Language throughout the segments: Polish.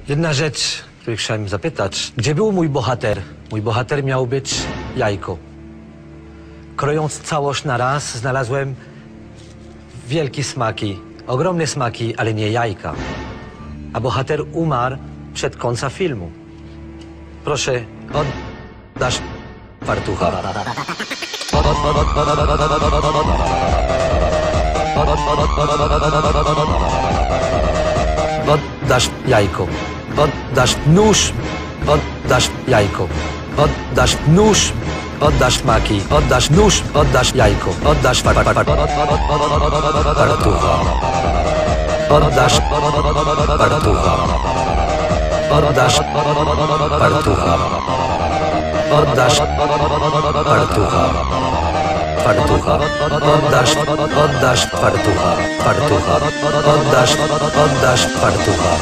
Jedna rzecz, której chciałem zapytać. Gdzie był mój bohater? Mój bohater miał być jajko. Krojąc całość na raz, znalazłem wielkie smaki, ogromne smaki, ale nie jajka. A bohater umarł przed końcem filmu. Proszę, oddasz fartucha. Oddasz jajko. Oddasz nóż. Oddasz jajko. Oddasz nóż. Oddasz smaki. Oddasz nóż. Oddasz jajko. Oddasz fartucha. Oddasz fartucha. Oddasz fartucha. Oddasz fartucha. Fartucha. Oddasz fartucha. Fartucha. Oddasz fartucha.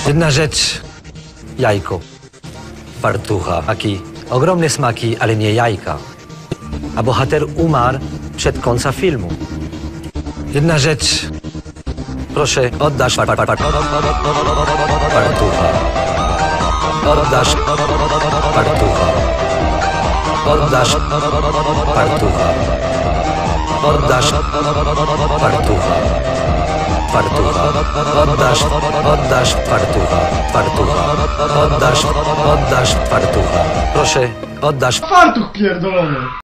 Jedna rzecz. Jajko. Fartucha. Smaki. Ogromne smaki, ale nie jajka. A bohater umarł przed końcem filmu. Jedna rzecz. Proszę, oddasz fartucha. Oddasz fartucha. Oddasz fartucha. Oddasz fartucha. Fartucha. Oddasz fartucha. Fartucha. Oddasz fartucha. Proszę, oddasz Fartuch pierdolony!